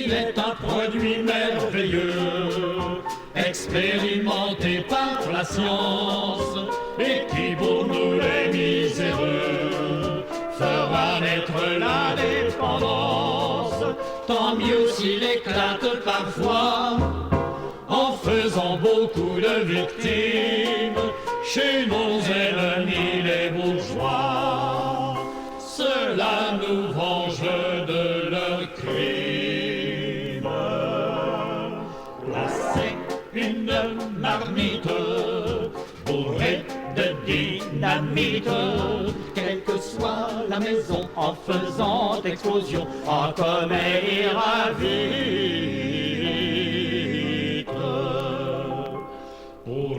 Il est un produit merveilleux, expérimenté par la science, et qui pour nous les miséreux fera naître l'indépendance. Tant mieux s'il éclate parfois en faisant beaucoup de victimes chez nos ennemis les bourgeois. Cela nous venge de leurs crimes. Placez une marmite bourrée de dynamite, quelle que soit la maison, en faisant explosion, en commet vite. Pour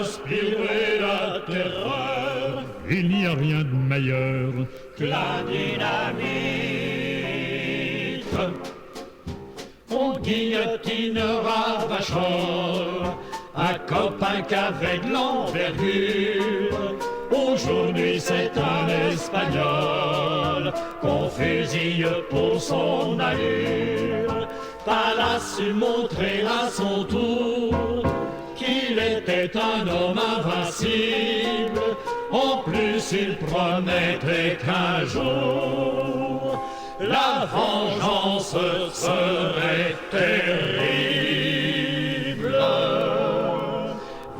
inspirer la terreur, il n'y a rien de meilleur que la dynamite. On guillotinera Vachol, un copain qu'avec l'envergure. Aujourd'hui c'est un Espagnol qu'on fusille pour son allure. Pas a su montrer à son tour qu'il était un homme invincible. En plus il promettait qu'un jour la vengeance serait terrible.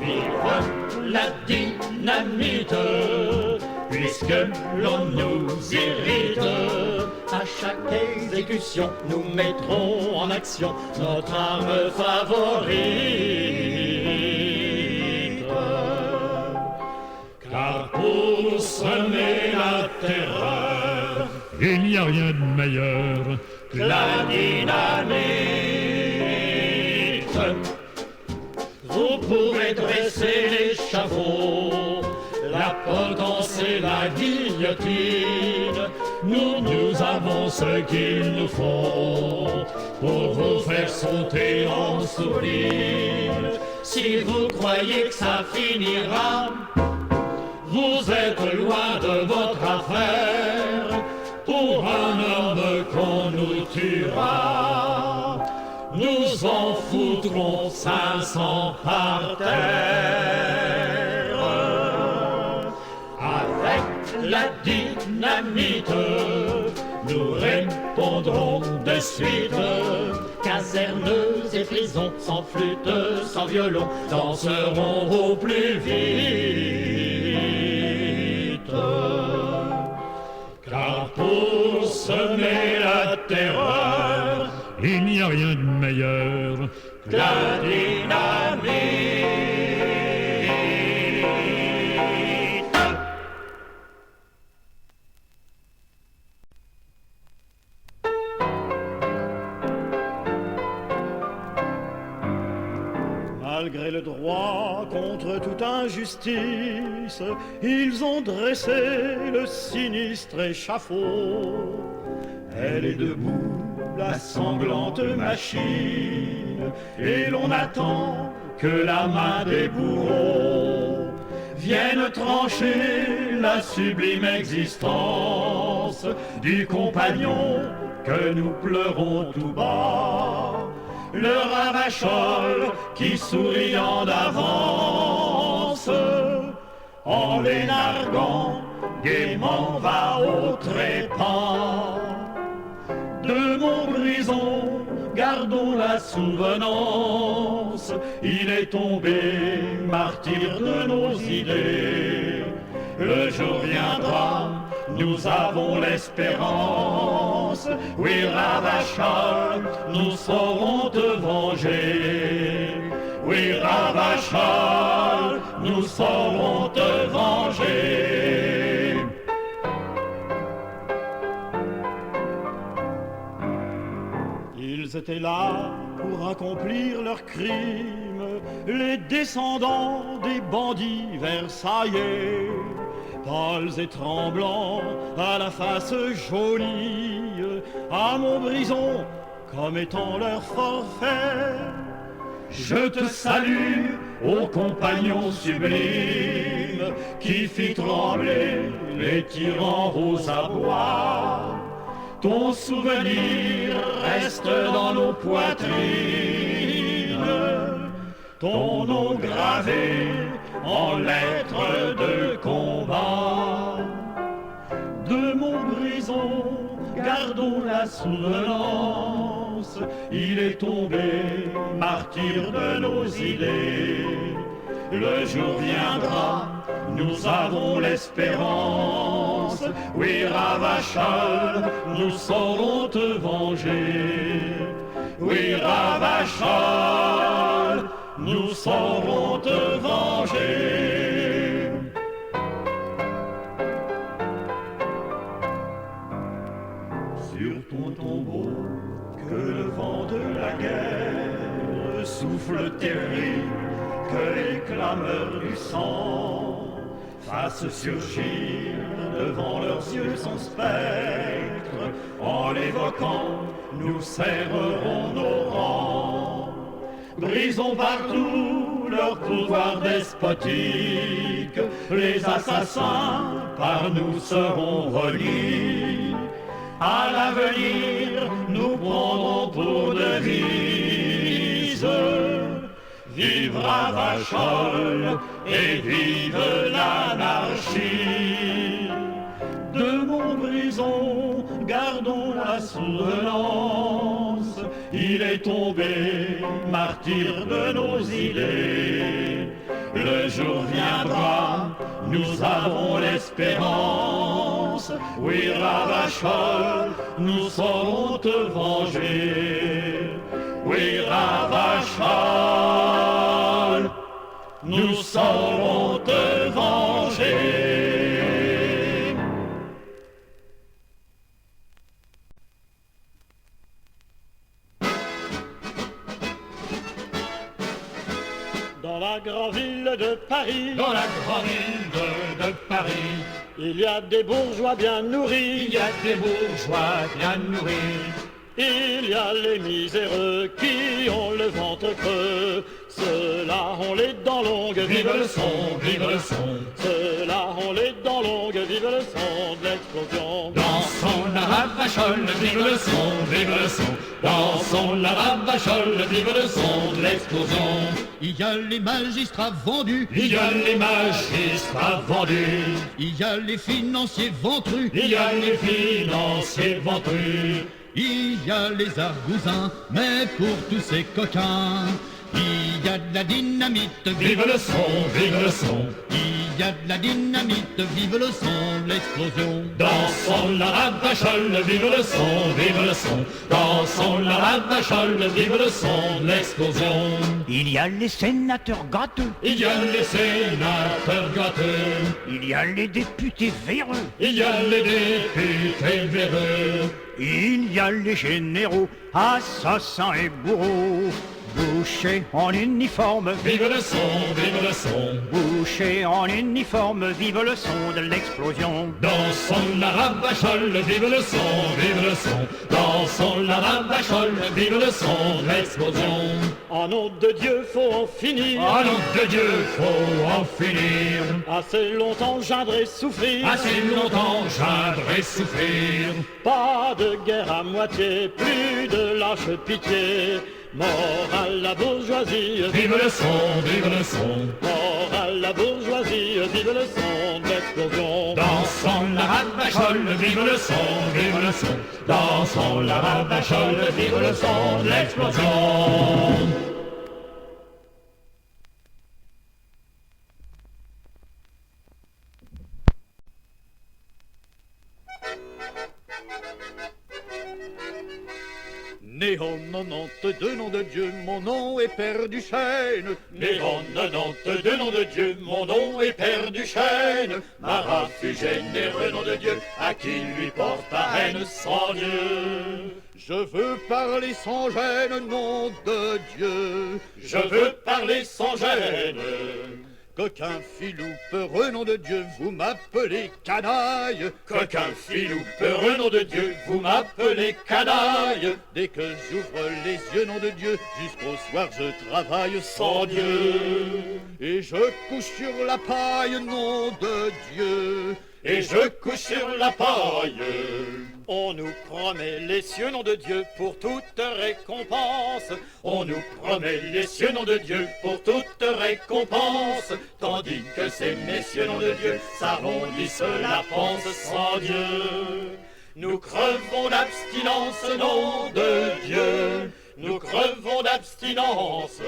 Vive la dynamite, puisque l'on nous irrite. À chaque exécution, nous mettrons en action notre arme favorite. Car pour semer la terreur, il n'y a rien de meilleur que la dynamite. Vous pouvez dresser l'échafaud, la potence et la guillotine. Nous avons ce qu'il nous faut pour vous faire sauter en sourdine. Si vous croyez que ça finira, vous êtes loin de votre affaire. Pour un homme qu'on nous tuera, nous en foutrons 500 par terre. Avec la dynamite, nous répondrons de suite. Casernes et prisons, sans flûte, sans violon, danseront au plus vite. Car pour semer la terreur, il n'y a rien de meilleur que la dynamite. Malgré le droit contre toute injustice, ils ont dressé le sinistre échafaud. Elle est debout, la sanglante machine, et l'on attend que la main des bourreaux vienne trancher la sublime existence du compagnon que nous pleurons tout bas. Le Ravachol qui souriant d'avance, en les narguant, gaiement va au trépas. De Montbrison, gardons la souvenance, il est tombé, martyr de nos idées. Le jour viendra, nous avons l'espérance. Oui, Ravachol, nous saurons te venger. Oui, Ravachol, nous saurons te venger. Ils étaient là pour accomplir leur crime, les descendants des bandits versaillais. Pâles et tremblants, à la face jaunie, à Montbrison, comme étant leur forfait. Je te salue, ô compagnon sublime, qui fit trembler les tyrans aux abois. ton souvenir reste dans nos poitrines, ton nom gravé en lettres de combat. De Montbrison, gardons la souvenance, il est tombé, martyr de nos idées. Le jour viendra, nous avons l'espérance. Oui, Ravachol, nous saurons te venger. Oui, Ravachol, nous saurons te venger. Sur ton tombeau, que le vent de la guerre souffle terrible, que les clameurs du sang fassent surgir devant leurs yeux son spectre. En l'évoquant, nous serrerons nos rangs. Brisons partout leur pouvoir despotique. Les assassins par nous seront remis. À l'avenir, nous prendrons pour devise: vive Ravachol et vive l'anarchie. De Montbrison, gardons la souvenance. Il est tombé, martyr de nos idées. Le jour viendra, nous avons l'espérance. Oui, Ravachol, nous saurons te venger. Oui, Ravachol, nous saurons te venger. Dans la grande ville de Paris, Dans la grande ville de Paris, il y a des bourgeois bien nourris, il y a des bourgeois bien nourris. il y a les miséreux qui ont le ventre creux. Ceux-là ont les dents longues, Vive le son, vive le son. Ceux-là ont les dents longues, vive le son de l'explosion. Dansons la ravachole, vive le son, vive le son. Dansons la ravachole, vive le son de l'explosion. Il y a les magistrats vendus, Il y a les magistrats vendus, il y a les financiers ventrus, il y a les financiers ventrus. il y a les argousins, mais pour tous ces coquins, il y a de la dynamite, Vive le son, vive le son. il y a de la dynamite, vive le son de l'explosion. Dansons la ravachole, vive le son, vive le son. Dansons la ravachole, vive le son de l'explosion. Il y a les sénateurs gâteux, Il y a les sénateurs gâteux, il y a les députés véreux, il y a les députés véreux, il y a les généraux, assassins et bourreaux, bouchés en uniforme, vive le son, vive le son. bouchés en uniforme, vive le son de l'explosion. Dansons la ravachole, vive le son, vive le son. Dansons la ravachole, vive le son de l'explosion. En nom de Dieu, faut en finir. En nom de Dieu, faut en finir. Assez longtemps geindre et souffrir. Assez longtemps geindre et souffrir. Pas de guerre à moitié, plus de lâche pitié. Mort à la bourgeoisie, Vive le son, vive le son. mort à la bourgeoisie, vive le son de l'explosion. Dansons la ravachole, vive le son, vive le son. Dansons la ravachole, vive le son de l'explosion. Né en 92, nom de Dieu, mon nom est Père du Chêne. Né en 92, nom de Dieu, mon nom est Père du Chêne. Marat fut généreux, nom de Dieu, à qui lui porte la haine sans Dieu. Je veux parler sans gêne, nom de Dieu. Je veux parler sans gêne. Coquin filou, peureux, nom de Dieu, vous m'appelez canaille. Coquin filou, peureux, nom de Dieu, vous m'appelez canaille. Dès que j'ouvre les yeux, nom de Dieu, jusqu'au soir je travaille sans Dieu. Et je couche sur la paille, nom de Dieu. et je couche sur la paille. On nous promet les cieux, nom de Dieu, pour toute récompense. On nous promet les cieux, nom de Dieu, pour toute récompense. Tandis que ces messieurs, nom de Dieu, s'arrondissent la panse sans Dieu. Nous crevons d'abstinence, nom de Dieu. Nous crevons d'abstinence.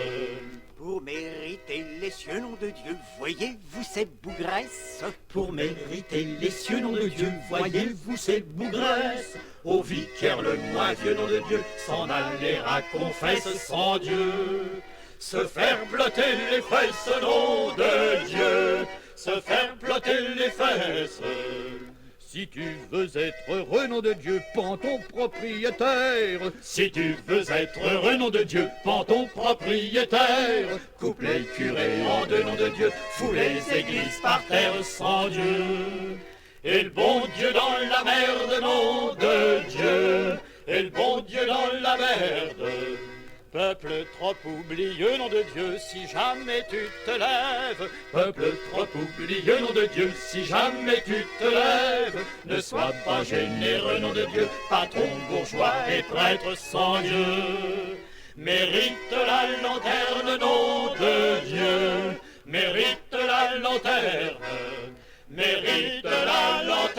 Pour mériter les cieux, nom de Dieu, voyez-vous ces bougresses? Pour mériter les cieux, nom de Dieu, voyez-vous ces bougresses? Au vicaire le moins vieux, nom de Dieu, s'en aller à confesse sans Dieu. Se faire blotter les fesses, nom de Dieu, se faire blotter les fesses. Si tu veux être heureux, nom de Dieu, pends ton propriétaire. Si tu veux être heureux, nom de Dieu, pends ton propriétaire. Coupe les curés en deux, nom de Dieu, fous les églises par terre sans Dieu. Et le bon Dieu dans la merde, nom de Dieu, et le bon Dieu dans la merde. Peuple trop oublieux, nom de Dieu, si jamais tu te lèves. Peuple trop oublieux, nom de Dieu, si jamais tu te lèves. Ne sois pas généreux, nom de Dieu, patron bourgeois et prêtre sans Dieu. Mérite la lanterne, nom de Dieu, mérite la lanterne, mérite la lanterne.